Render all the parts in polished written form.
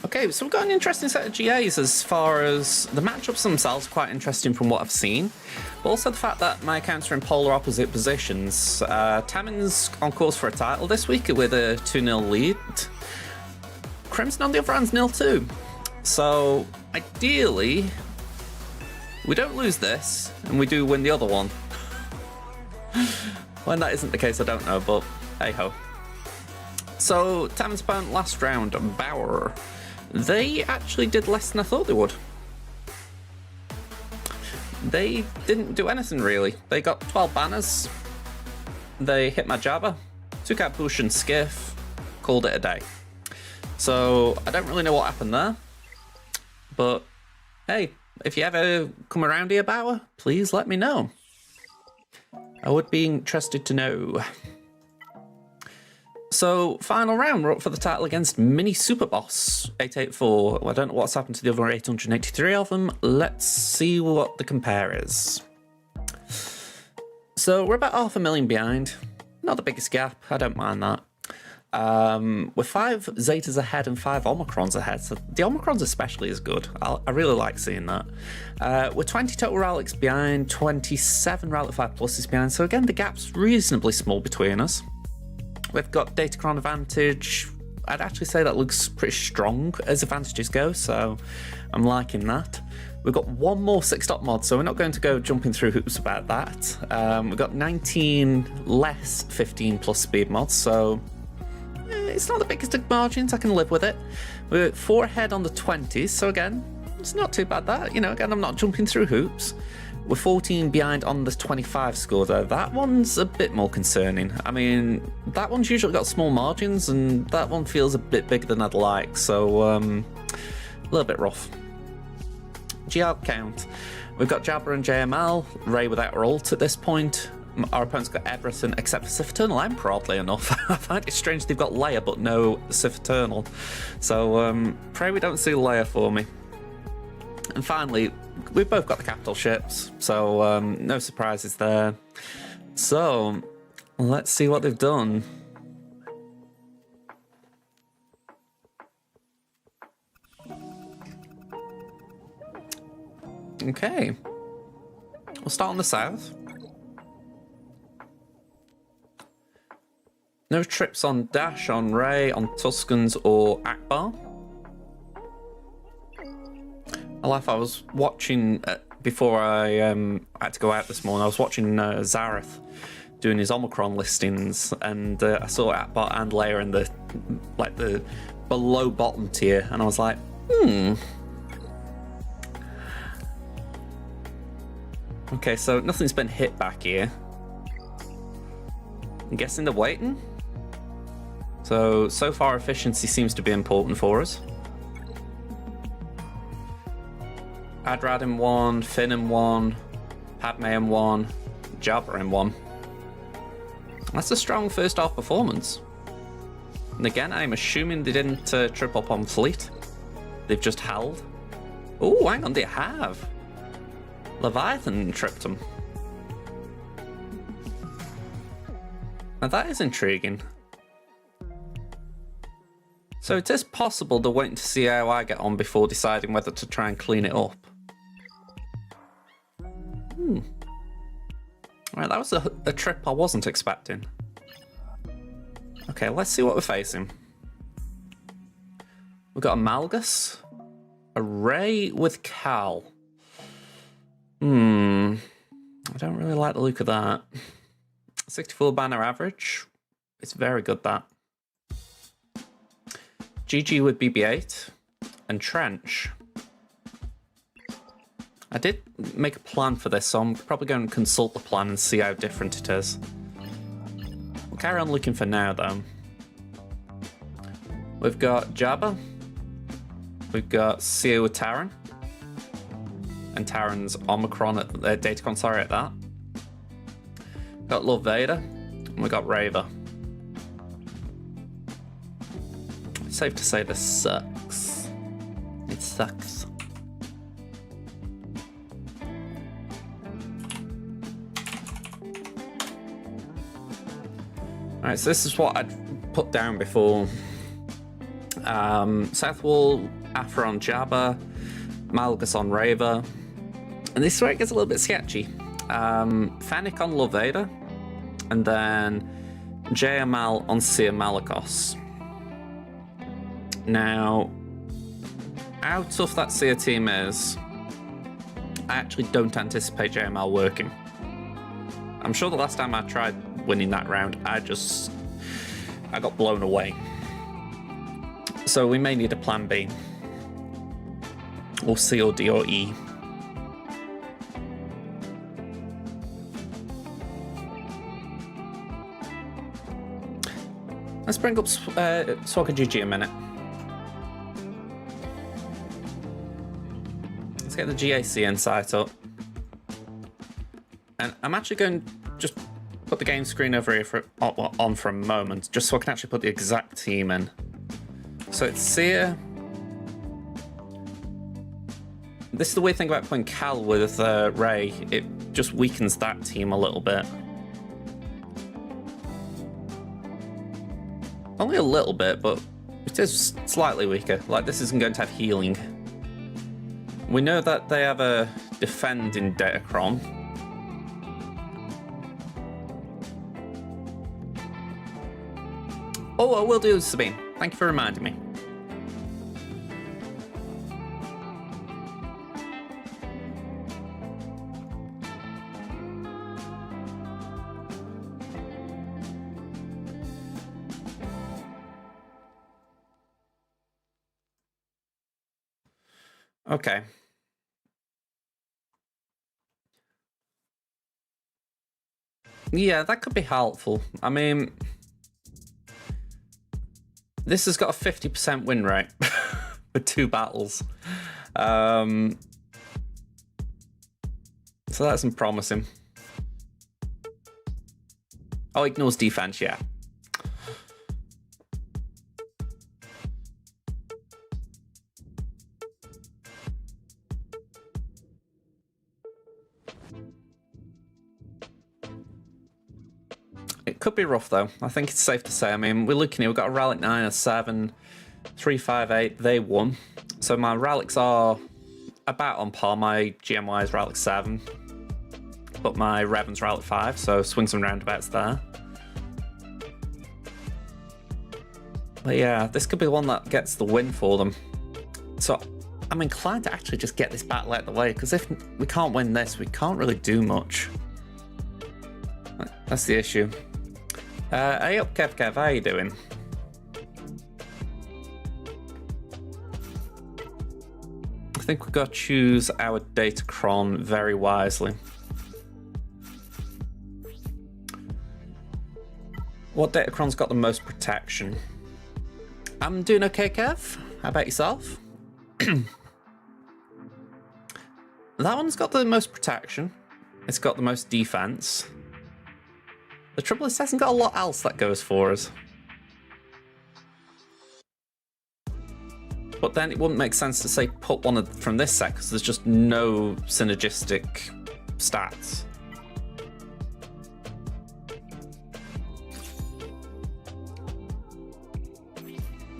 Okay, so we've got an interesting set of GAs as far as the matchups themselves are quite interesting from what I've seen, but also the fact that my accounts are in polar opposite positions. Tamin's on course for a title this week with a 2-0 lead. Crimson on the other hand's 0-2. So ideally, we don't lose this and we do win the other one. When that isn't the case, I don't know, but hey ho. So Tamin's opponent last round, Bauer. They actually did less than I thought they would. They didn't do anything really. They got 12 banners. They hit my Jabba, took out Bush and Skiff, called it a day. So I don't really know what happened there. But hey, if you ever come around here, Bauer, please let me know. I would be interested to know. So, final round, we're up for the title against Mini Super Boss 884. Well, I don't know what's happened to the other 883 of them. Let's see what the compare is. So, we're about 500,000 behind. Not the biggest gap, I don't mind that. We're 5 Zetas ahead and 5 Omicrons ahead, so the Omicrons especially is good. I really like seeing that. We're 20 total relics behind, 27 relic 5 pluses behind, so again, the gap's reasonably small between us. We've got Datacron advantage. I'd actually say that looks pretty strong as advantages go, so I'm liking that. We've got one more 6-stop mod, so we're not going to go jumping through hoops about that. We've got 19 less 15 plus speed mods, so it's not the biggest of margins, I can live with it. We're 4 ahead on the 20s, so again, it's not too bad that. You know, again, I'm not jumping through hoops. We're 14 behind on the 25 score though. That one's a bit more concerning. I mean, that one's usually got small margins and that one feels a bit bigger than I'd like, so a little bit rough. GR count. We've got Jabba and JML, Ray without her ult at this point. Our opponent's got everything except for Sith Eternal Emperor, oddly enough. I find it strange they've got Leia but no Sith Eternal. So pray we don't see Leia for me. And finally, we've both got the capital ships, so no surprises there. So, let's see what they've done. Okay. We'll start on the south. No trips on Dash, on Ray, on Tuscans or Akbar. I was watching, before I had to go out this morning, I was watching Zareth doing his Omicron listings, and I saw Akbar and Leia in the below bottom tier, and I was like, Okay, so nothing's been hit back here. I'm guessing they're waiting. So far efficiency seems to be important for us. Adrad in 1, Finn in 1, Padme in 1, Jabba in 1. That's a strong first half performance. And again, I'm assuming they didn't trip up on fleet. They've just held. Oh, hang on, they have. Leviathan tripped them. Now that is intriguing. So it is possible they're waiting to see how I get on before deciding whether to try and clean it up. Alright, that was a trip I wasn't expecting. Okay, let's see what we're facing. We've got a Malgus, a Ray with Cal. I don't really like the look of that. 64 banner average. It's very good, that. GG with BB-8 and Trench. I did make a plan for this, so I'm probably going to consult the plan and see how different it is. We'll carry on looking for now, though. We've got Jabba. We've got CO with Taran. And Taran's Omicron at Datacron, sorry at that. Got Lord Vader. And we got Raver. It's safe to say this sucks. It sucks. Alright, so this is what I'd put down before South Wall, Afra on Jabba, Malgus on Raver. And this is where it gets a little bit sketchy. Fennec on Lord Vader, and then JML on Seer Malicos. Now, how tough that Seer team is, I actually don't anticipate JML working. I'm sure the last time I tried winning that round, I got blown away. So we may need a plan B. Or C or D or E. Let's bring up Soccer GG a minute. Let's get the GAC insight up. And I'm actually going to just put the game screen over here on for a moment, just so I can actually put the exact team in. So it's Seer. This is the weird thing about playing Cal with Ray. It just weakens that team a little bit. Only a little bit, but it is slightly weaker. Like, this isn't going to have healing. We know that they have a defend in Datacron. Oh, I will do, Sabine. Thank you for reminding me. Okay. Yeah, that could be helpful. I mean, this has got a 50% win rate for 2 battles. So that's promising. Oh, ignores defense, yeah. It could be rough, though. I think it's safe to say. I mean, we're looking here. We've got a Relic 9, a 7, 3, 5, 8. They won. So my Relics are about on par. My GMY is Relic 7. But my Revan's Relic 5, so swings and roundabouts there. But yeah, this could be one that gets the win for them. So I'm inclined to actually just get this battle out of the way, because if we can't win this, we can't really do much. That's the issue. Hey up, Kev, how you doing? I think we've got to choose our Datacron very wisely. What Datacron's got the most protection? I'm doing okay, Kev. How about yourself? That one's got the most protection. It's got the most defense. The trouble is, it hasn't got a lot else that goes for us. But then it wouldn't make sense to say put one from this set, because there's just no synergistic stats.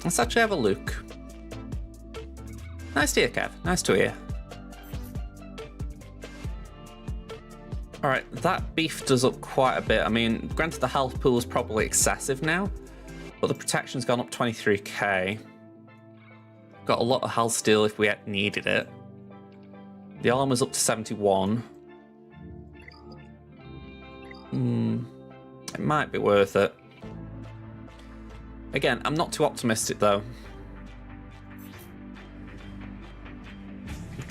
Let's actually have a look. Nice to hear, Kev. Nice to hear. Alright, that beefed us up quite a bit. I mean, granted the health pool is probably excessive now, but the protection's gone up 23k. Got a lot of health still if we had needed it. The armor's up to 71. It might be worth it. Again, I'm not too optimistic though.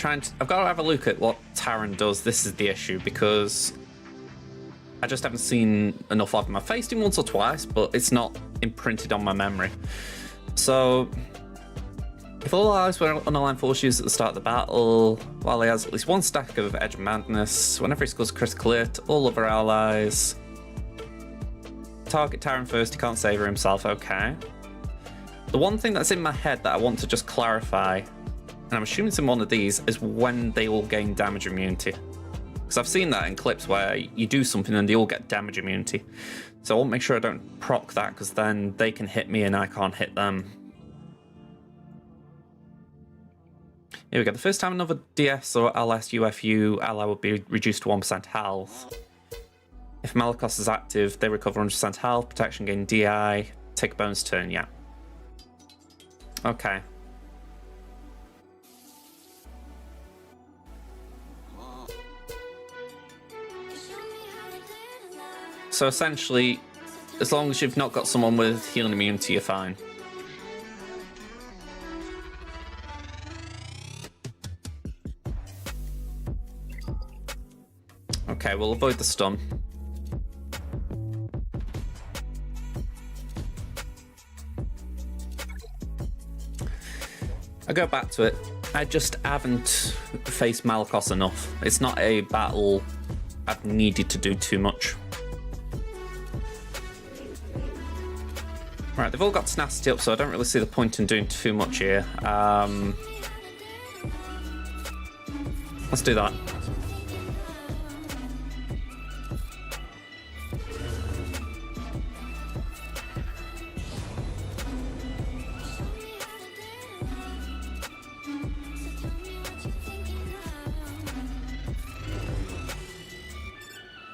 I've got to have a look at what Taran does. This is the issue, because I just haven't seen enough of him. I've faced him once or twice, but it's not imprinted on my memory. So, if all allies were on align force use at the start of the battle, while he has at least one stack of Edge of Madness, whenever he scores critical hit, all other allies target Taran first, he can't save her himself, okay. The one thing that's in my head that I want to just clarify, and I'm assuming it's in one of these, is when they all gain damage immunity. Because I've seen that in clips where you do something and they all get damage immunity. So I want to make sure I don't proc that, because then they can hit me and I can't hit them. Here we go. The first time another DS or LS UFU ally will be reduced to 1% health. If Malakos is active, they recover 100% health, protection gain DI, take a bonus turn, yeah. Okay. So essentially, as long as you've not got someone with healing immunity, you're fine. Okay, we'll avoid the stun. I go back to it. I just haven't faced Malakos enough. It's not a battle I've needed to do too much. Right, they've all got tenacity up, so I don't really see the point in doing too much here. Let's do that.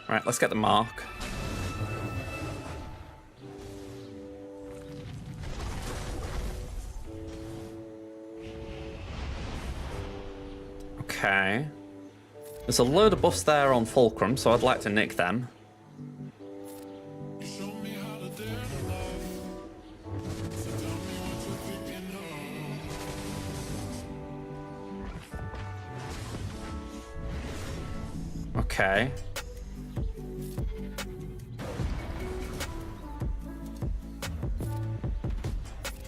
Right, let's get the mark. Okay. There's a load of buffs there on Fulcrum, so I'd like to nick them. Okay.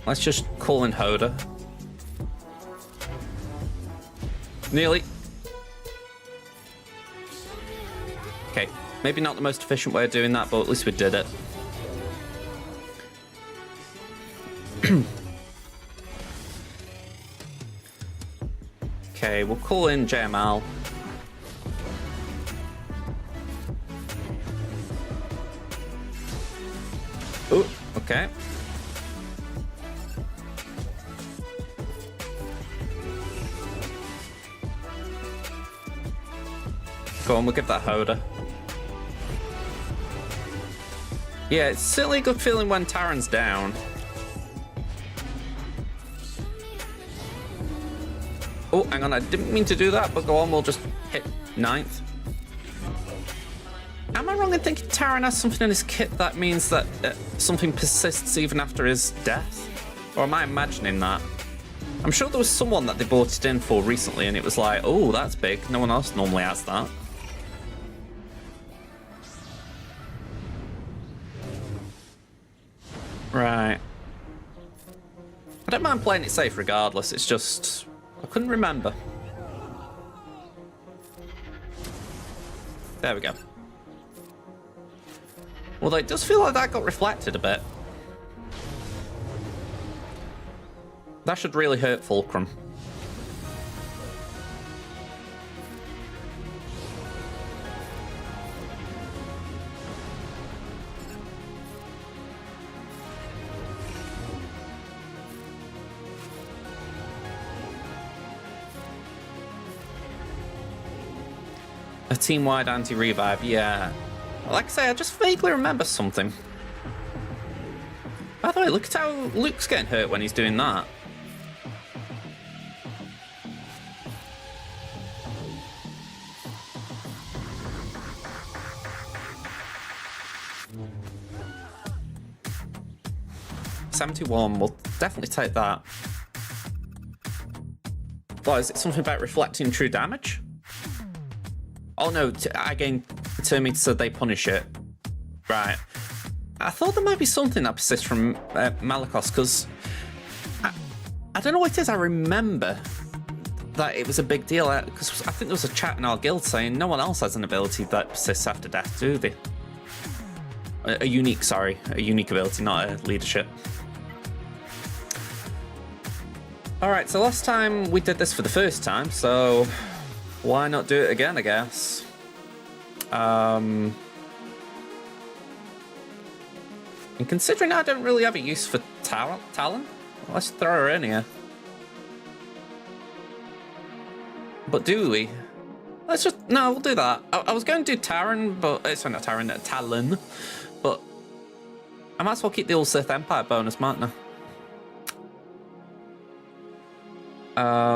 Let's just call in Hoda. Nearly. Okay, maybe not the most efficient way of doing that, but at least we did it. Okay, we'll call in JML. Oh, okay. Go on, we'll give that Hoda. Yeah, it's certainly a good feeling when Taran's down. Oh, hang on, I didn't mean to do that, but go on, we'll just hit 9th. Am I wrong in thinking Taran has something in his kit that means that something persists even after his death? Or am I imagining that? I'm sure there was someone that they bought it in for recently and it was like, oh, that's big. No one else normally has that. Right. I don't mind playing it safe regardless, it's just... I couldn't remember. There we go. Although it does feel like that got reflected a bit. That should really hurt Fulcrum. A team-wide anti-revive, yeah. Like I say, I just vaguely remember something. By the way, look at how Luke's getting hurt when he's doing that. $71, we'll definitely take that. What, is it something about reflecting true damage? Oh no, I gain turn meter so they punish it. Right. I thought there might be something that persists from Malakos, because I don't know what it is. I remember that it was a big deal, because I think there was a chat in our guild saying no one else has an ability that persists after death, do they? A unique ability, not a leadership. Alright, so last time we did this for the first time, so why not do it again, I guess? And considering I don't really have a use for Talon, let's throw her in here. But do we? Let's just... No, we'll do that. I was going to do Taran, but... Sorry, not Taran, Talon. But I might as well keep the old Sith Empire bonus, mightn't I?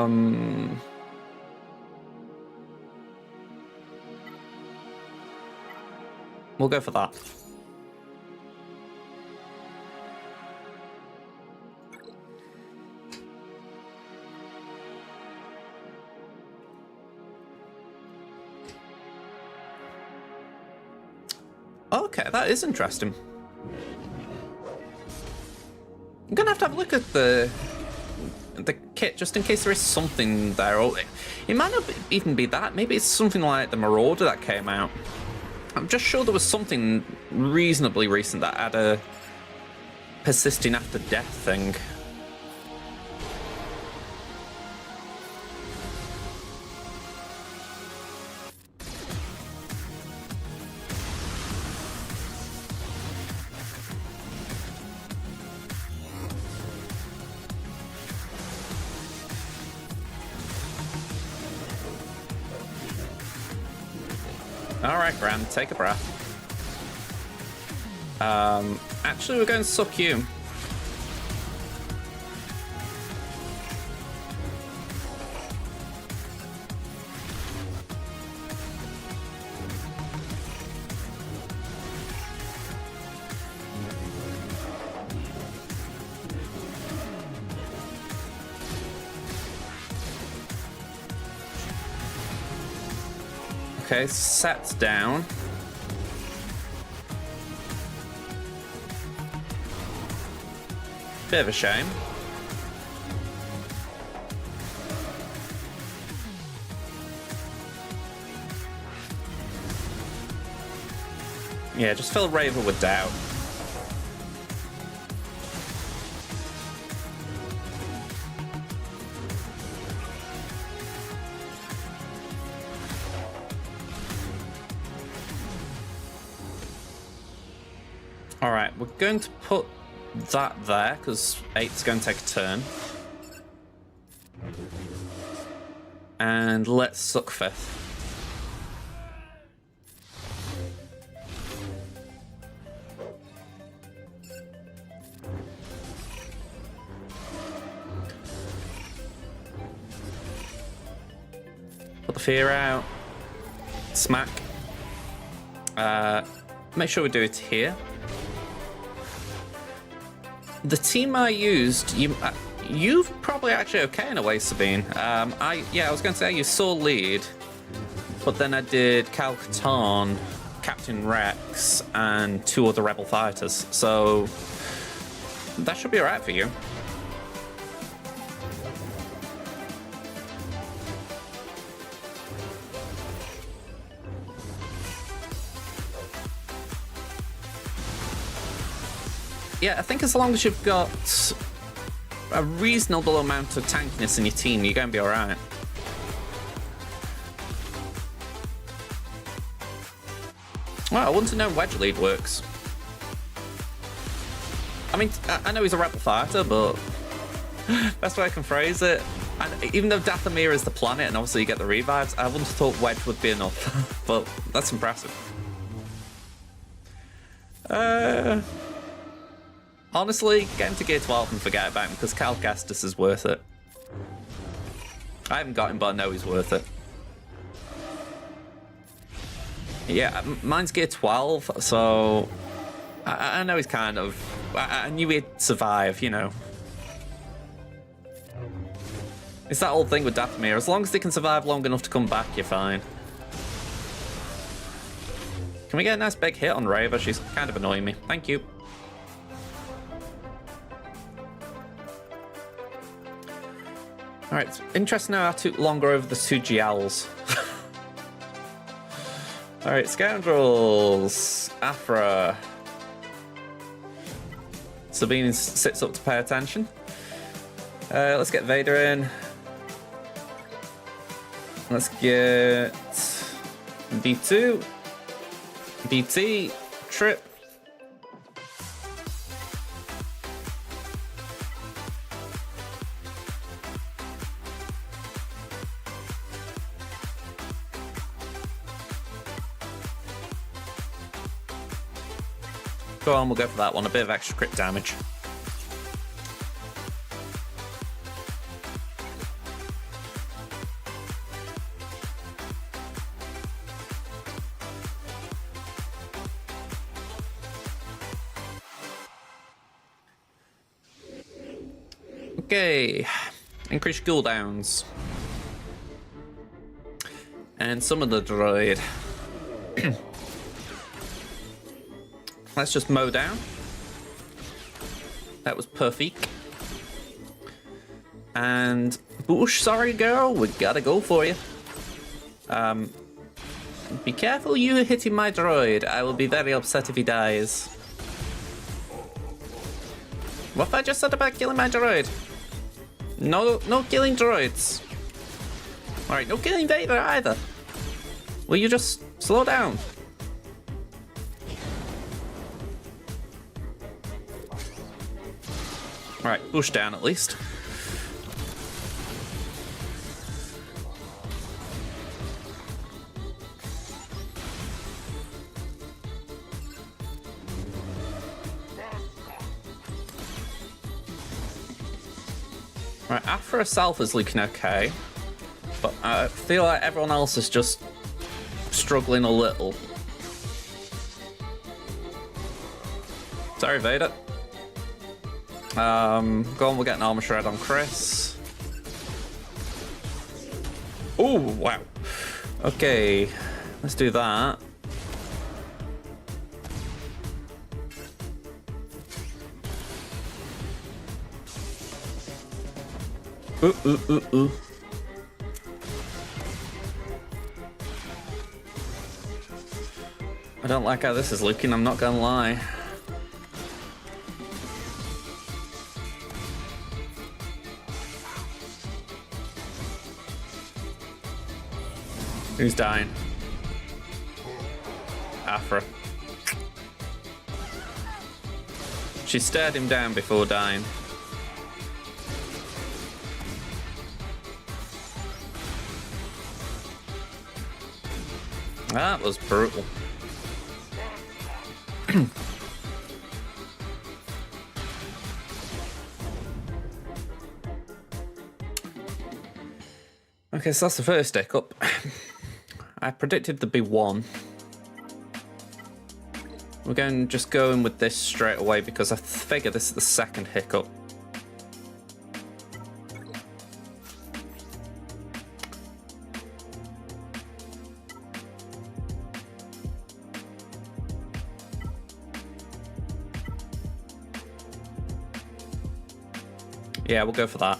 We'll go for that. Okay, that is interesting. I'm gonna have to have a look at the kit just in case there is something there. Or it might not even be that. Maybe it's something like the Marauder that came out. I'm just sure there was something reasonably recent that had a persisting after death thing. Alright, Grand, take a breath. Actually, we're going to suck you. Okay, Set's down. Bit of a shame. Yeah, just fill Raver with doubt. Alright, we're going to put that there, because 8's going to take a turn. And let's suck 5th. Put the fear out. Smack. Make sure we do it here. The team I used, you're probably actually okay in a way, Sabine. I was going to say I used Saw Lead, but then I did Cal Katarn, Captain Rex, and 2 other Rebel fighters. So that should be alright for you. Yeah, I think as long as you've got a reasonable amount of tankiness in your team, you're going to be alright. Well, I want to know Wedge Lead works. I mean, I know he's a Rebel fighter, but best way I can phrase it, and even though Dathomir is the planet and obviously you get the revives, I wouldn't have thought Wedge would be enough. But that's impressive. Honestly, get him to Gear 12 and forget about him, because Cal Kestis is worth it. I haven't got him, but I know he's worth it. Yeah, mine's Gear 12, so I know he's kind of... I knew he'd survive, you know. It's that old thing with Dathomir. As long as they can survive long enough to come back, you're fine. Can we get a nice big hit on Raver? She's kind of annoying me. Thank you. Alright, it's interesting how I took longer over the 2 GLs. Alright, Scoundrels. Afra. Sabine sits up to pay attention. Let's get Vader in. Let's get D2. BT. Trip. Go on, we'll go for that one. A bit of extra crit damage. Okay, increase cooldowns. And summon the droid. Let's just mow down. That was perfect. And Bush, sorry girl, we gotta go for you. Be careful you hitting my droid. I will be very upset if he dies. What have I just said about killing my droid? No killing droids. Alright, no killing Vader either. Will you just slow down? Alright, push down at least. Right, Afra herself is looking okay, but I feel like everyone else is just struggling a little. Sorry, Vader. Go on, we'll get an armor shred on Chris. Oh, wow. Okay, let's do that. Ooh. I don't like how this is looking, I'm not gonna lie. Who's dying? Afra. She stared him down before dying. That was brutal. Okay, so that's the first hiccup. I predicted there'd be one. We're going to just go in with this straight away because I figure this is the second hiccup. Yeah, we'll go for that.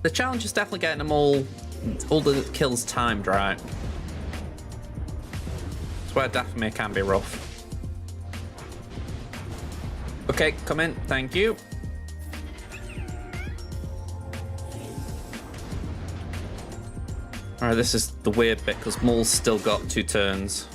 The challenge is definitely getting them all the kills timed right. It's where Dathomir can be rough. Okay, come in, thank you. Alright, this is the weird bit because Maul's still got 2 turns.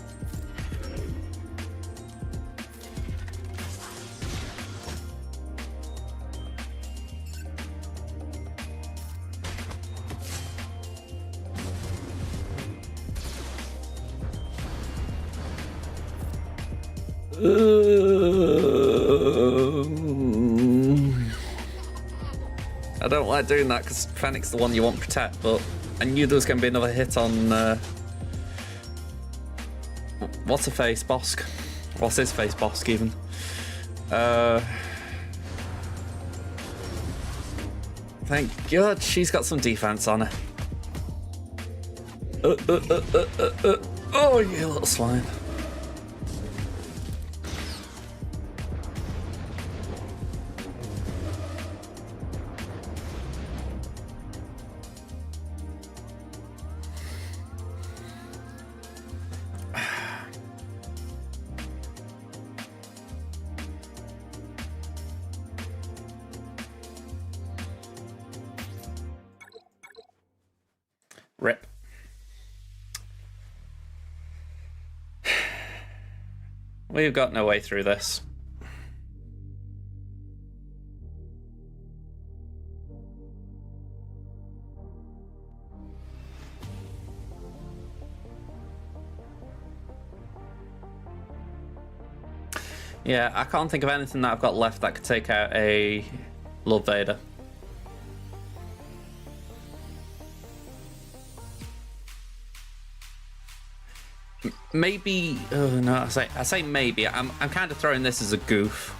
I don't like doing that because Fennec's the one you want to protect, but I knew there was going to be another hit on what's her face, Bosk? What's his face, Bosk even? Thank God she's got some defense on her. Oh, you little slime. Rip. We've got no way through this. Yeah, I can't think of anything that I've got left that could take out a Lord Vader. Maybe, oh no, I say maybe. I'm kind of throwing this as a goof.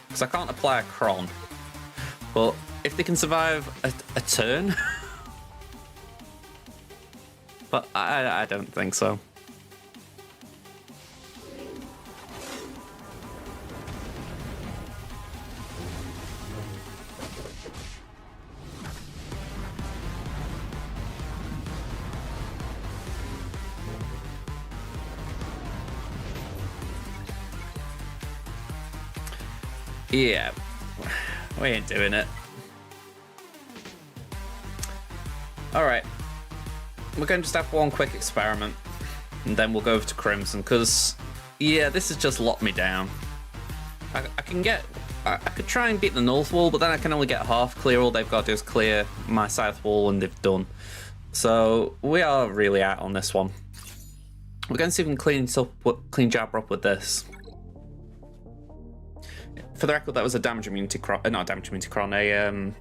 Because I can't apply a Kron. But if they can survive a turn, but I don't think so. Yeah, we ain't doing it. Alright, we're going to just have one quick experiment, and then we'll go over to Crimson, because, yeah, this has just locked me down. I could try and beat the North Wall, but then I can only get half clear. All they've got to do is clear my South Wall, and they've done. So, we are really out on this one. We're going to see if we can clean Jabber up with this. For the record, that was a damage immunity Cron, not a damage immunity Cron, a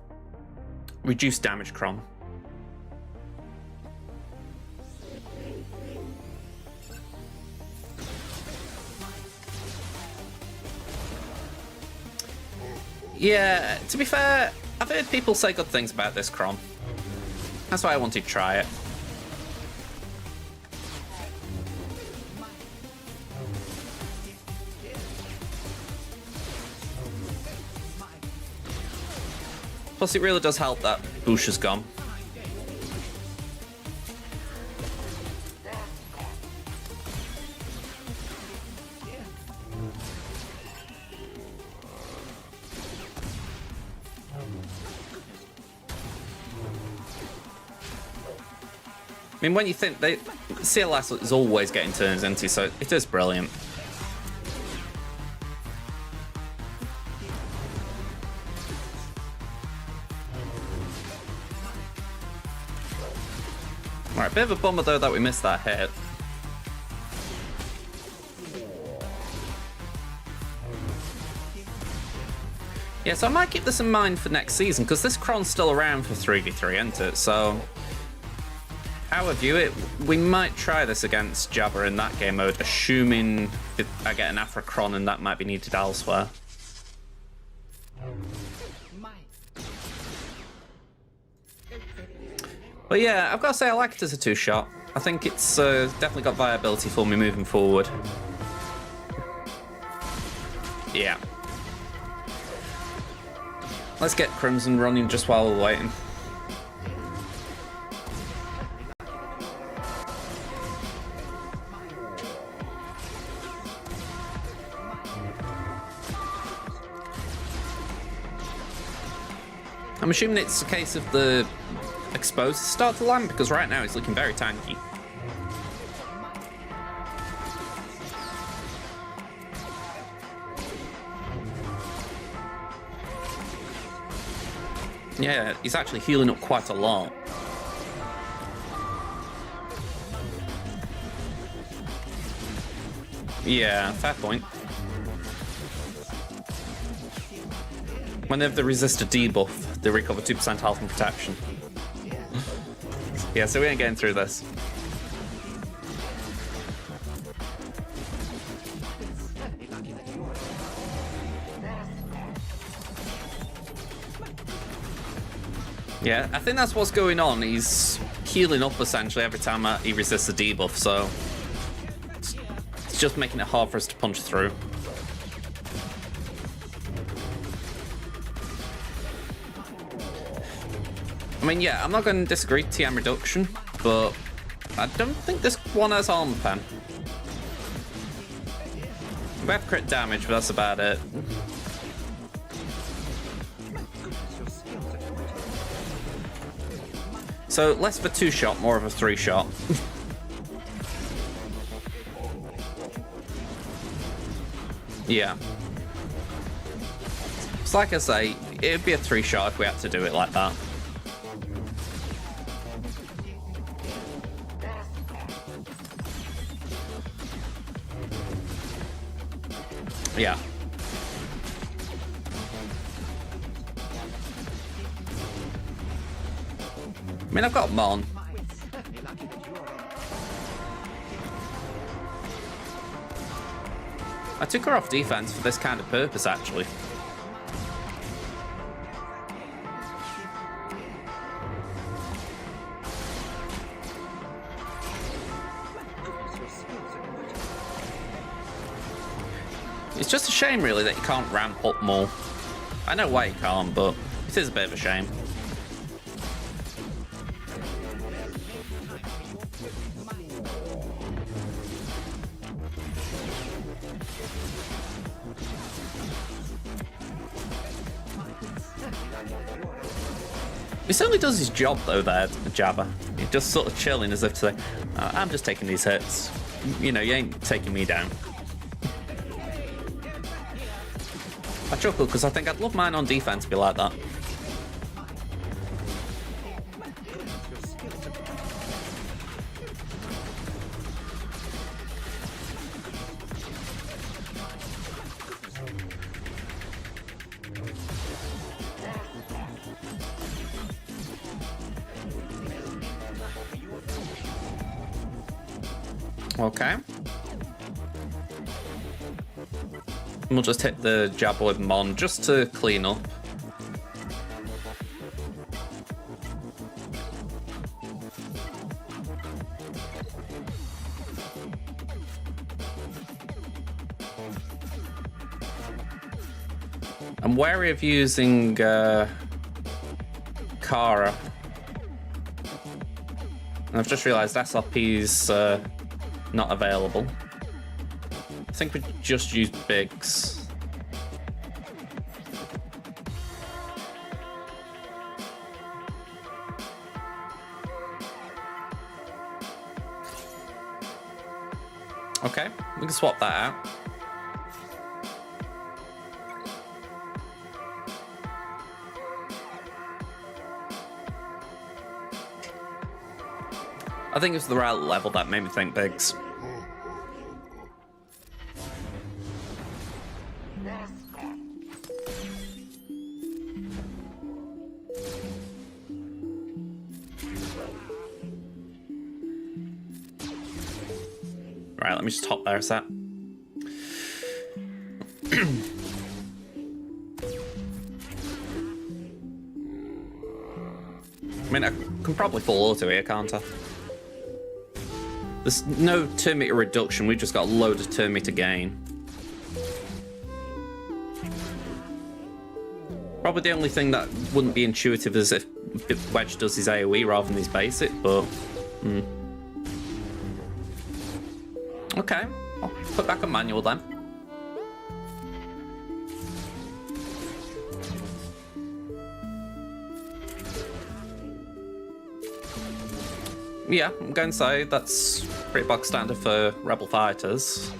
reduced damage Cron. Yeah, to be fair, I've heard people say good things about this Cron. That's why I wanted to try it. Plus, it really does help that Bush is gone. I mean, when you think CLS is always getting turns into, so it is brilliant. Alright, bit of a bummer though that we missed that hit. Yeah, so I might keep this in mind for next season, because this Cron's still around for 3v3, isn't it? So, how I view it, we might try this against Jabber in that game mode, assuming I get an Afra Cron and that might be needed elsewhere. But yeah, I've got to say I like it as a two-shot. I think it's definitely got viability for me moving forward. Yeah. Let's get Crimson running just while we're waiting. I'm assuming it's a case of the exposed start to land, because right now it's looking very tanky. Yeah, he's actually healing up quite a lot. Yeah, fair point. When they have the resistor debuff, they recover 2% health and protection. Yeah, so we ain't getting through this. Yeah, I think that's what's going on. He's healing up essentially every time he resists the debuff, so it's just making it hard for us to punch through. I mean, yeah, I'm not going to disagree with TM reduction, but I don't think this one has armor pen. We have crit damage, but that's about it. So less of a two-shot, more of a three-shot. Yeah. It's like I say, it'd be a three-shot if we had to do it like that. Yeah. I mean, I've got Mon. I took her off defense for this kind of purpose, actually. It's just a shame, really, that you can't ramp up more. I know why you can't, but it is a bit of a shame. He certainly does his job, though, there, Jabba. He's just sort of chilling as if to say, I'm just taking these hits. You know, you ain't taking me down. I chuckle because I think I'd love mine on defense to be like that. Okay. We'll just hit the Jabba with Mon just to clean up. I'm wary of using Kara. And I've just realised SRP's not available. I think we just use Biggs. Okay, we can swap that out. I think it was the right level that made me think Biggs. Right, let me just hop there a sec. I mean, I can probably full auto here, can't I? There's no turn meter reduction, we've just got a load of turn meter gain. Probably the only thing that wouldn't be intuitive is if Wedge does his AoE rather than his basic, but... Okay, I'll put back a manual then. Yeah, I'm going to say that's pretty bog standard for Rebel fighters.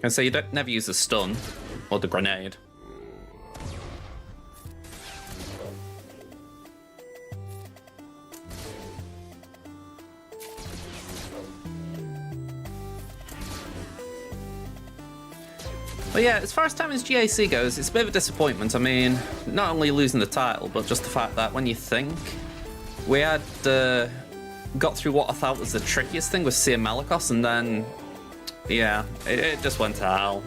And so you don't never use the stun or the grenade. But yeah, as far as time as GAC goes, it's a bit of a disappointment. I mean, not only losing the title, but just the fact that when you think we had got through what I thought was the trickiest thing with Seer Malicos, and then, yeah, it just went to hell.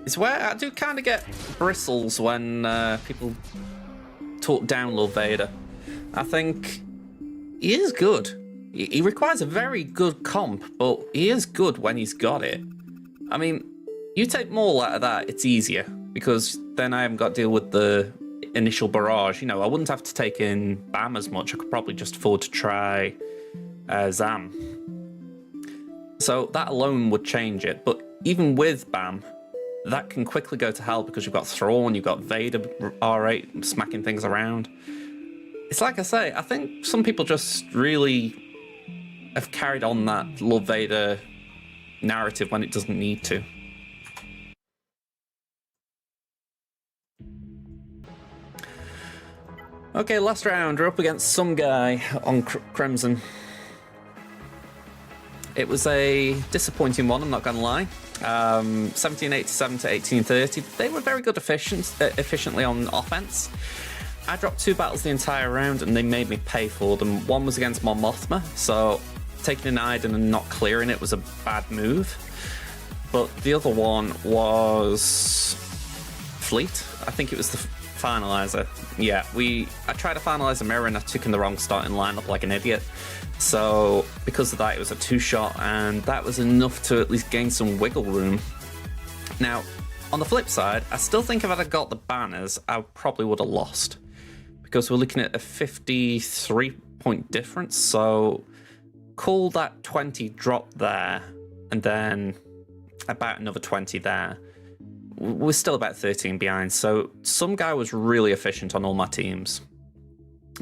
It's where I do kind of get bristles when people talk down Lord Vader. I think he is good. He requires a very good comp, but he is good when he's got it. I mean, you take Maul out of that, it's easier, because then I haven't got to deal with the initial barrage. You know, I wouldn't have to take in Bam as much. I could probably just afford to try Zam. So that alone would change it. But even with Bam, that can quickly go to hell because you've got Thrawn, you've got Vader R8 smacking things around. It's like I say, I think some people just really have carried on that Lord Vader narrative when it doesn't need to. Okay, last round. We're up against some guy on Crimson. It was a disappointing one, I'm not going to lie. 1787 to 1830. They were very good efficiently on offense. I dropped 2 battles the entire round and they made me pay for them. One was against Mon Mothma, so taking an Iden and not clearing it was a bad move. But the other one was Fleet. I think it was the finalizer. Yeah, I tried to finalize a mirror and I took in the wrong starting lineup like an idiot. So because of that, it was a 2-shot, and that was enough to at least gain some wiggle room. Now, on the flip side, I still think if I'd have got the banners, I probably would have lost, because we're looking at a 53-point difference. So call that 20 drop there, and then about another 20 there. We're still about 13 behind, so some guy was really efficient on all my teams.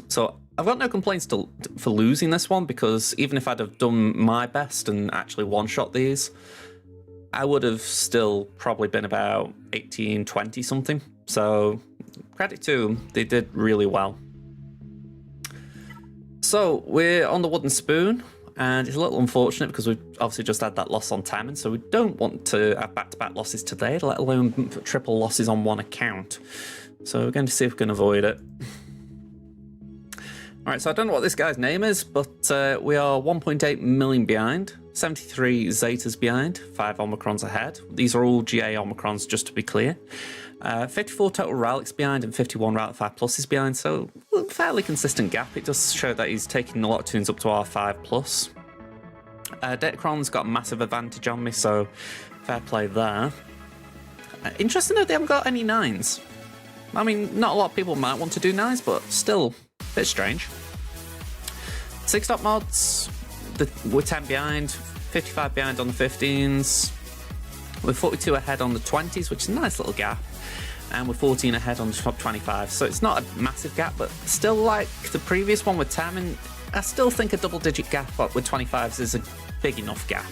So I've got no complaints for losing this one, because even if I'd have done my best and actually one-shot these, I would have still probably been about 18, 20 something. So credit to them, they did really well. So we're on the wooden spoon, and it's a little unfortunate because we've obviously just had that loss on Tammin, so we don't want to have back-to-back losses today, let alone triple losses on one account. So we're going to see if we can avoid it. Alright, so I don't know what this guy's name is, but we are 1.8 million behind, 73 Zetas behind, 5 Omicrons ahead. These are all GA Omicrons, just to be clear. 54 total Relics behind and 51 Relic 5 Pluses behind, so a fairly consistent gap. It does show that he's taking a lot of tunes up to R5+. Datacron's got a massive advantage on me, so fair play there. Interesting that they haven't got any 9s. I mean, not a lot of people might want to do 9s, but still a bit strange. 6-stop mods, we're 10 behind, 55 behind on the 15s. We're 42 ahead on the 20s, which is a nice little gap. And we're 14 ahead on the top 25. So it's not a massive gap, but still, like the previous one with Tammin, I still think a double-digit gap with 25s is a big enough gap.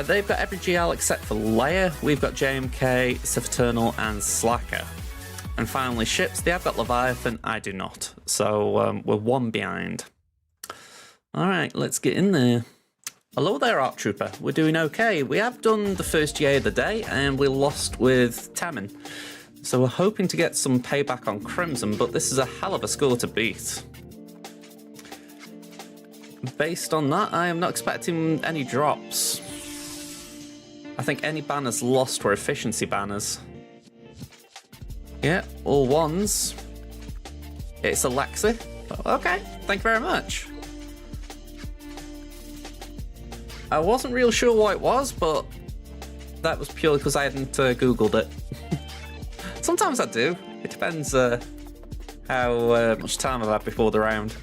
They've got every GL except for Leia. We've got JMK, Sif-Eternal, and Slacker. And finally, ships. They have got Leviathan. I do not. So we're 1 behind. All right, let's get in there. Hello there, ARC Trooper. We're doing okay. We have done the first GA of the day, and we lost with Tammin. So we're hoping to get some payback on Crimson, but this is a hell of a score to beat. Based on that, I am not expecting any drops. I think any banners lost were efficiency banners. Yeah, all 1s. It's Alexi. Okay, thank you very much. I wasn't real sure what it was, but that was purely because I hadn't Googled it. Sometimes I do. It depends how much time I've had before the round.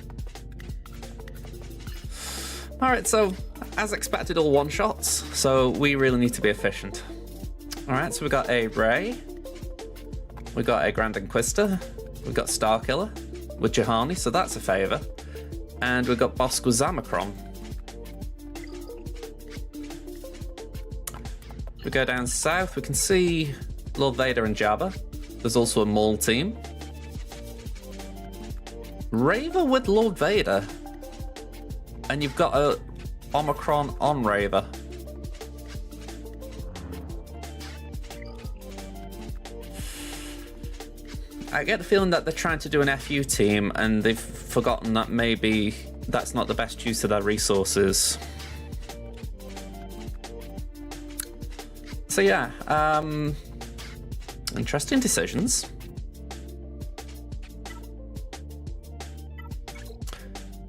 Alright, so as expected, all 1-shots, so we really need to be efficient. Alright, so we got a Rey, we got a Grand Inquisitor, we got Starkiller with Juhani, so that's a favour, and we got Bossk with Zamacron. We go down south, we can see Lord Vader and Jabba. There's also a Maul team. Raver with Lord Vader. And you've got a Omicron on Raver. I get the feeling that they're trying to do an FU team and they've forgotten that maybe that's not the best use of their resources. So yeah, interesting decisions.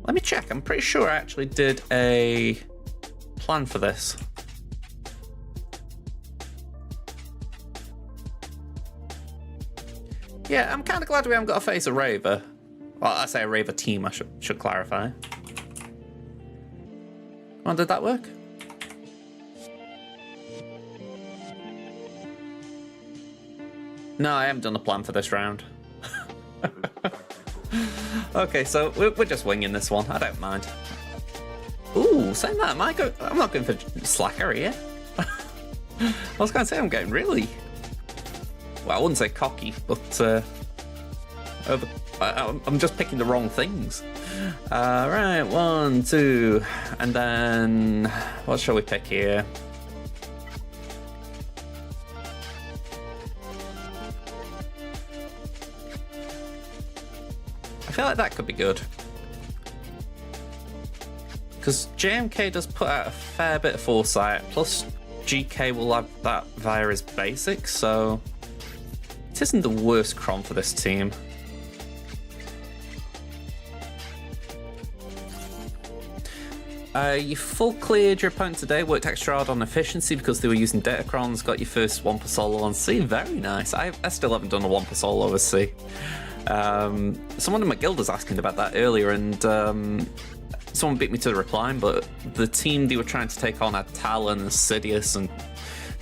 Let me check. I'm pretty sure I actually did a plan for this. Yeah, I'm kind of glad we haven't got to face a Raver. Well, I say a Raver team, I should clarify. Well, did that work? No, I haven't done a plan for this round. Okay, so we're just winging this one. I don't mind. Ooh, saying that, I'm not going for Slacker here. I was going to say I'm getting really... Well, I wouldn't say cocky, but I'm just picking the wrong things. Right, 1, 2, and then what shall we pick here? I feel like that could be good. Because JMK does put out a fair bit of foresight, plus GK will have that via his basics, so it isn't the worst cron for this team. You full cleared your opponent today, worked extra hard on efficiency because they were using Datacrons, got your first Wampa solo on C. Very nice. I still haven't done a Wampa solo with C. Someone in my guild was asking about that earlier, and someone beat me to the reply, but the team they were trying to take on had Talon, Sidious, and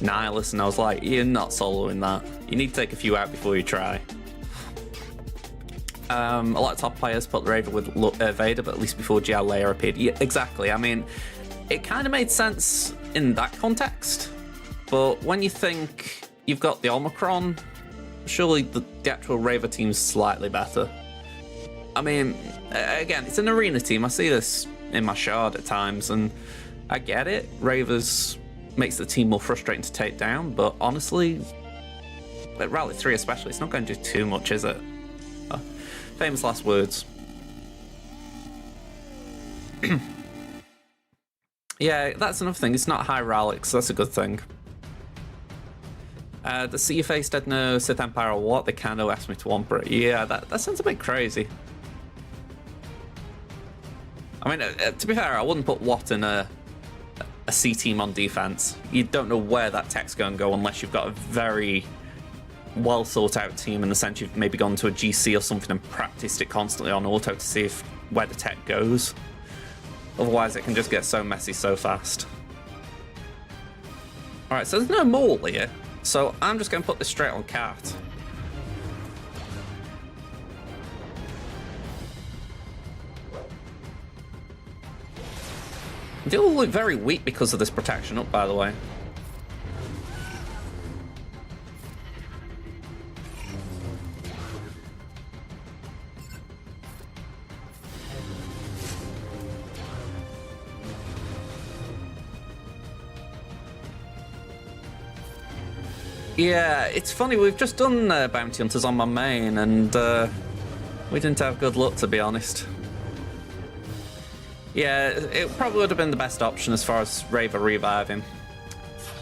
Nihilus, and I was like, you're not soloing that. You need to take a few out before you try. A lot of top players put Raver with Vader, but at least before Jiao Leia appeared. Yeah, exactly. I mean, it kind of made sense in that context, but when you think you've got the Omicron, surely the actual Raver team's slightly better. I mean, again, it's an arena team. I see this in my shard at times, and I get it. Ravers makes the team more frustrating to take down, but honestly, at Rally 3 especially, it's not going to do too much, is it? Famous last words. Yeah, that's another thing. It's not high Rallic, so that's a good thing. The see your face dead no Sith Empire or what? They kind of asked me to Wampa it. Yeah, that sounds a bit crazy. I mean, to be fair, I wouldn't put Watt in a C team on defense. You don't know where that tech's going to go unless you've got a very well thought out team in the sense you've maybe gone to a GC or something and practiced it constantly on auto to see where the tech goes. Otherwise it can just get so messy so fast. Alright, so there's no Maul here, so I'm just going to put this straight on Cat. They all look very weak because of this protection up, by the way. Yeah, it's funny, we've just done Bounty Hunters on my main, and we didn't have good luck, to be honest. Yeah, it probably would have been the best option as far as Raver reviving.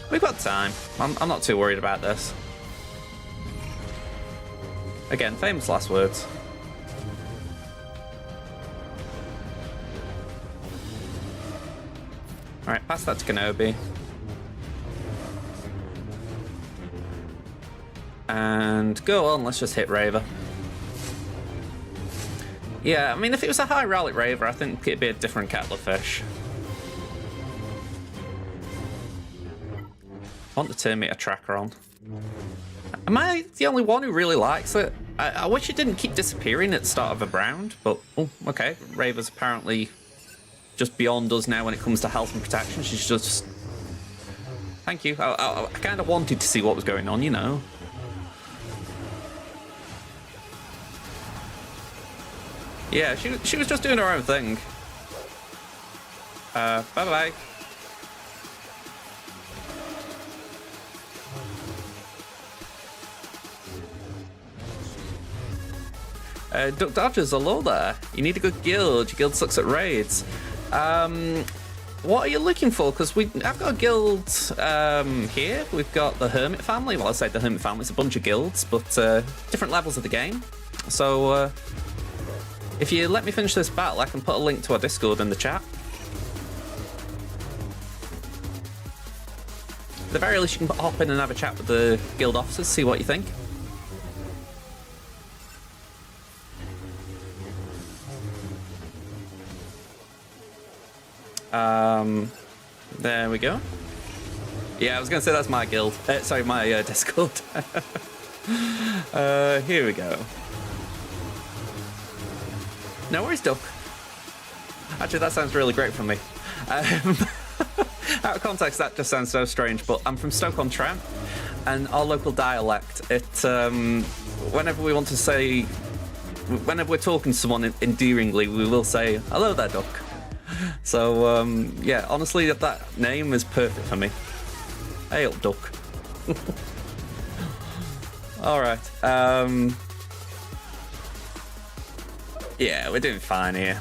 We've got time. I'm not too worried about this. Again, famous last words. Alright, pass that to Kenobi. And go on, let's just hit Raver. Yeah, I mean, if it was a high Rallic Raver, I think it'd be a different kettle of fish. I want the turn meter tracker on. Am I the only one who really likes it? I wish it didn't keep disappearing at the start of a round, but oh, okay. Raver's apparently just beyond us now when it comes to health and protection. She's just... Thank you. I kind of wanted to see what was going on, you know. Yeah, she was just doing her own thing. Bye-bye. Duck Dodgers, hello there. You need a good guild. Your guild sucks at raids. What are you looking for? Because I've got a guild here. We've got the Hermit family. Well, I say the Hermit family. It's a bunch of guilds, but different levels of the game. So... if you let me finish this battle, I can put a link to our Discord in the chat. At the very least, you can hop in and have a chat with the guild officers, see what you think. There we go. Yeah, I was going to say that's my guild. Sorry, my Discord. Here we go. No worries, Duck. Actually, that sounds really great for me. Out of context, that just sounds so strange, but I'm from Stoke-on-Trent, and our local dialect, whenever we want to say whenever we're talking to someone endearingly, we will say, "Hello there, duck." So, yeah, honestly, that name is perfect for me. Hey up, duck. Alright, yeah, we're doing fine here.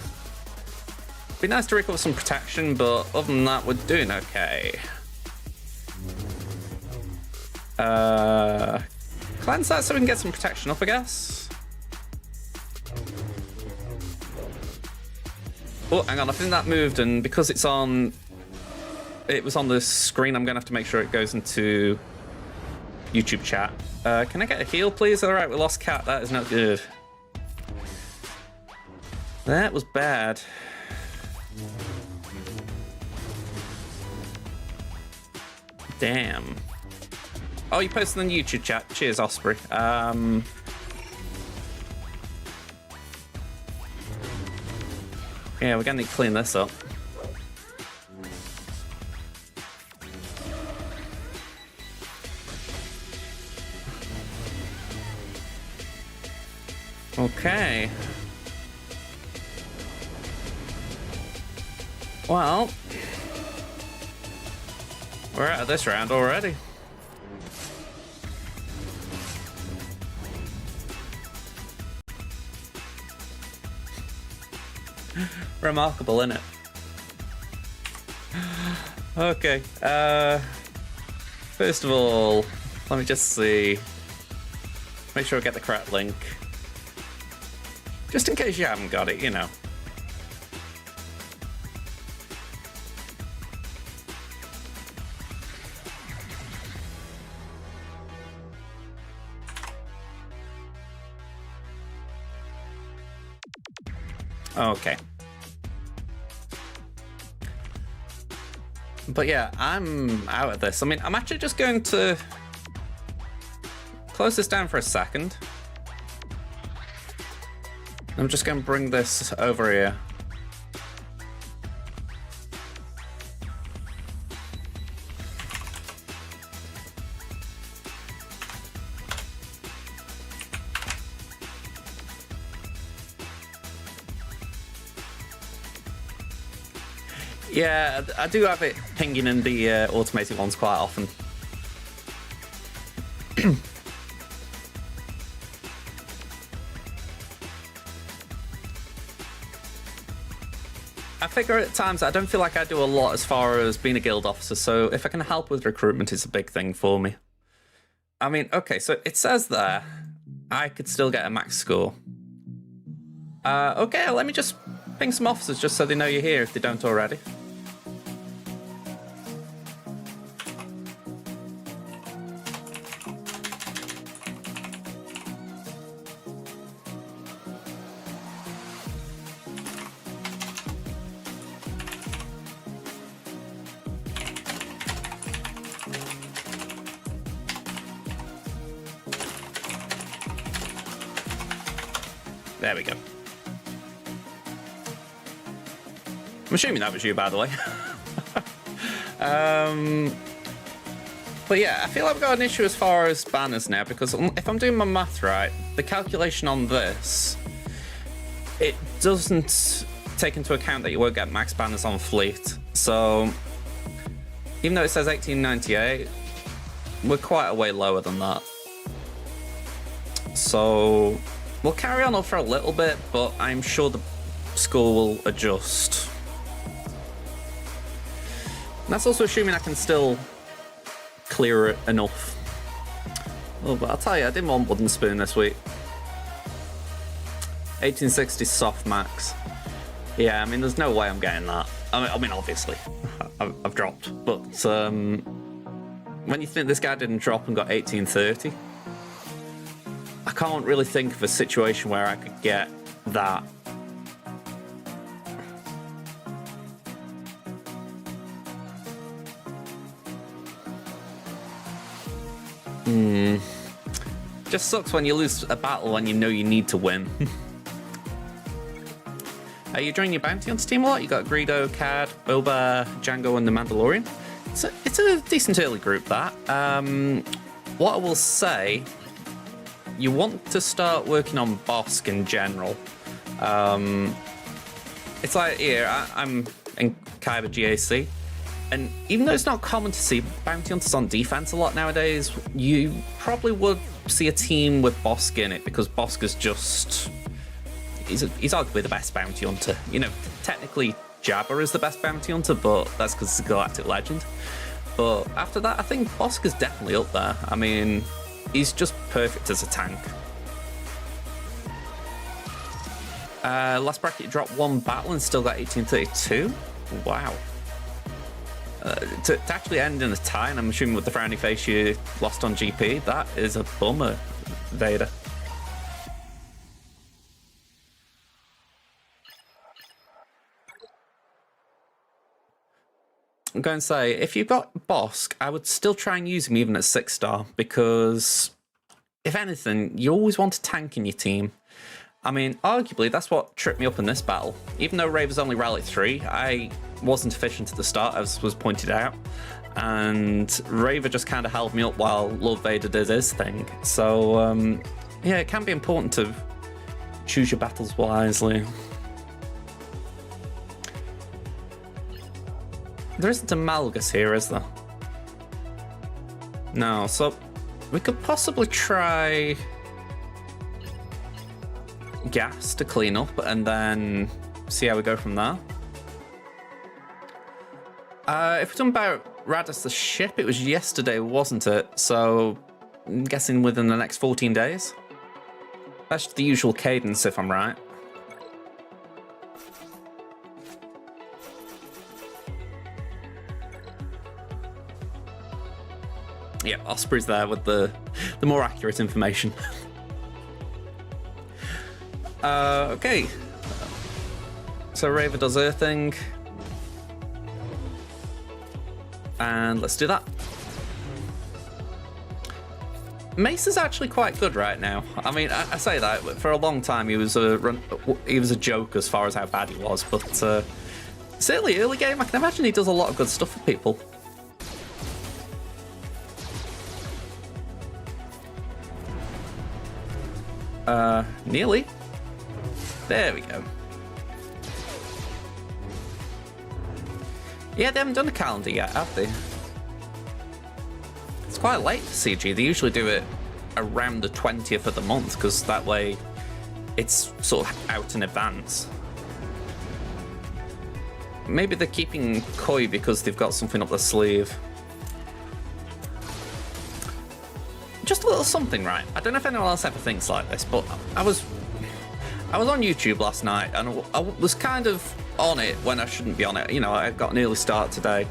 Be nice to recover some protection, but other than that, we're doing okay. Cleanse that so we can get some protection up, I guess. Oh, hang on, I think that moved, and because it was on the screen, I'm gonna have to make sure it goes into YouTube chat. Can I get a heal, please? All right, we lost Cat. That is not good. That was bad. Damn. Oh, you posted in the YouTube chat. Cheers, Osprey. Yeah, we're gonna need to clean this up. Okay. Well, we're out of this round already. Remarkable, innit? Okay, first of all, let me just see. Make sure I get the correct link. Just in case you haven't got it, you know. Okay. But yeah, I'm out of this. I mean, I'm actually just going to close this down for a second. I'm just going to bring this over here. Yeah, I do have it pinging in the automated ones quite often. I figure at times I don't feel like I do a lot as far as being a guild officer, so if I can help with recruitment, it's a big thing for me. I mean, okay, so it says there I could still get a max score. Okay, let me just ping some officers just so they know you're here if they don't already. There we go. I'm assuming that was you, by the way. But yeah, I feel like we've got an issue as far as banners now, because if I'm doing my math right, the calculation on this, it doesn't take into account that you won't get max banners on fleet. So even though it says 1898, we're quite a way lower than that. So we'll carry on for a little bit, but I'm sure the score will adjust. And that's also assuming I can still clear it enough. Oh, but I'll tell you, I didn't want wooden spoon this week. 1860 soft max. Yeah, I mean, there's no way I'm getting that. I mean, obviously, I've dropped. But when you think this guy didn't drop and got 1830, I can't really think of a situation where I could get that. Just sucks when you lose a battle when you know you need to win. Are you enjoying your bounty hunter team a lot? You got Greedo, Cad, Boba, Django, and the Mandalorian. It's a decent early group, that. What I will say, you want to start working on Bosk in general. It's like here, I'm in Kaiba GAC, and even though it's not common to see bounty hunters on defense a lot nowadays, you probably would see a team with Bosk in it, because Bosk is just... He's arguably the best bounty hunter. You know, technically Jabba is the best bounty hunter, but that's because he's a galactic legend. But after that, I think Bosk is definitely up there. I mean, he's just perfect as a tank. Last bracket, you dropped 1 battle and still got 1832. Wow. To actually end in a tie, and I'm assuming with the frowny face you lost on GP, that is a bummer, Vader. I'm going to say, if you've got Bosk, I would still try and use him even at 6-star, because if anything, you always want a tank in your team. I mean, arguably, that's what tripped me up in this battle. Even though Raver's only rallied 3, I wasn't efficient at the start, as was pointed out, and Raver just kind of held me up while Lord Vader did his thing. So, yeah, it can be important to choose your battles wisely. There isn't a Malgus here, is there? No, so we could possibly try gas to clean up and then see how we go from there. If we're talking about Radis the ship, it was yesterday, wasn't it? So I'm guessing within the next 14 days. That's the usual cadence, if I'm right. Yeah, Osprey's there with the more accurate information. Okay. So Raver does her thing. And let's do that. Mace is actually quite good right now. I mean, I say that, but for a long time he was a joke as far as how bad he was, but certainly early game I can imagine he does a lot of good stuff for people. Nearly. There we go. Yeah, they haven't done a calendar yet, have they? It's quite late for CG. They usually do it around the 20th of the month, because that way it's sort of out in advance. Maybe they're keeping coy because they've got something up their sleeve. Just a little something, right? I don't know if anyone else ever thinks like this, but I was on YouTube last night, and I was kind of on it when I shouldn't be on it. You know, I got an early start today,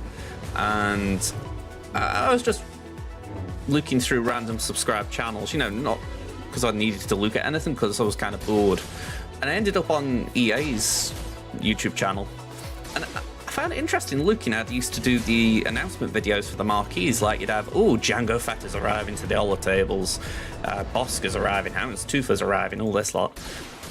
and I was just looking through random subscribed channels, you know, not because I needed to look at anything, because I was kind of bored. And I ended up on EA's YouTube channel. And I found it interesting looking at, they used to do the announcement videos for the marquees, like you'd have, oh, Jango Fett is arriving to the holotables, Bosk is arriving, Houndstooth is arriving, all this lot.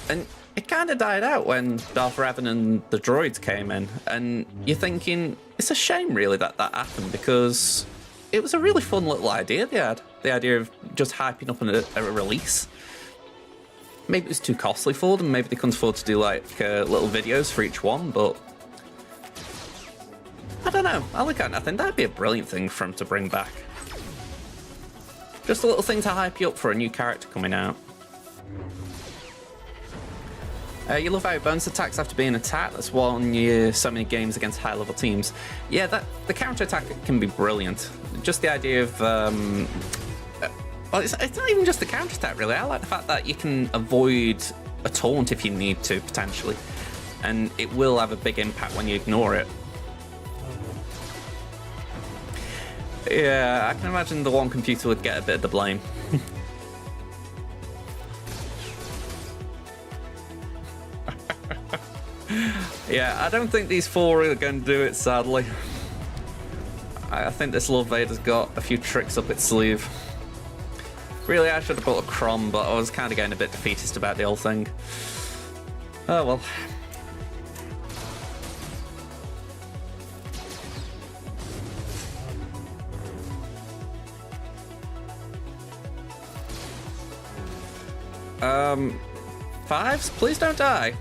And it kind of died out when Darth Revan and the droids came in, and you're thinking, it's a shame really that that happened, because it was a really fun little idea they had. The idea of just hyping up a release. Maybe it was too costly for them, maybe they couldn't afford to do like little videos for each one, but I don't know. I look at it and I think that'd be a brilliant thing for them to bring back. Just a little thing to hype you up for a new character coming out. You love how bonus attacks have to be an attack that's won you so many games against high-level teams. Yeah, the counter-attack can be brilliant. Just the idea of... well, it's not even just the counter-attack, really. I like the fact that you can avoid a taunt if you need to, potentially. And it will have a big impact when you ignore it. Yeah, I can imagine the one computer would get a bit of the blame. Yeah, I don't think these four are going to do it, sadly. I think this Lord Vader's got a few tricks up its sleeve. Really, I should have bought a Crom, but I was kind of getting a bit defeatist about the whole thing. Oh well. Fives, please don't die.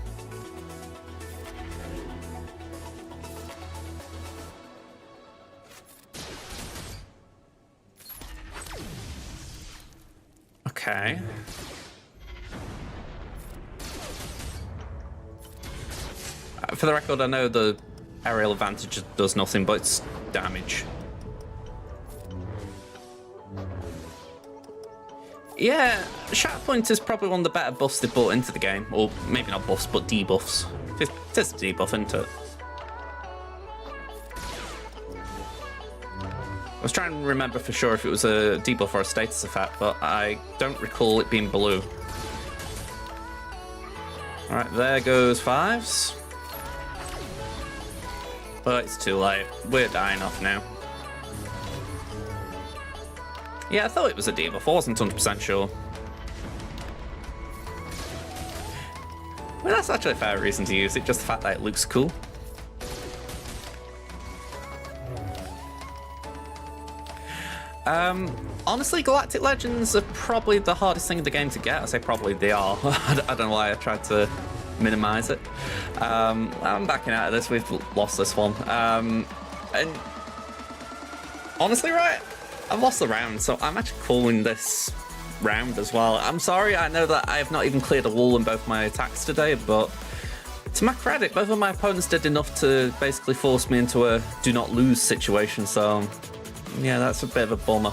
Okay. For the record, I know the aerial advantage does nothing, but it's damage. Yeah, Shatterpoint is probably one of the better buffs they brought into the game. Or maybe not buffs, but debuffs. It is a debuff, isn't it? I was trying to remember for sure if it was a debuff or a status effect, but I don't recall it being blue. Alright, there goes fives. But it's too late. We're dying off now. Yeah, I thought it was a debuff. I wasn't 100% sure. Well, that's actually a fair reason to use it, just the fact that it looks cool. Honestly, Galactic Legends are probably the hardest thing in the game to get. I say probably they are. I don't know why I tried to minimize it. I'm backing out of this. We've lost this one. And honestly, right, I've lost the round, so I'm actually calling this round as well. I'm sorry, I know that I have not even cleared a wall in both my attacks today, but to my credit, both of my opponents did enough to basically force me into a do not lose situation, so yeah, that's a bit of a bummer.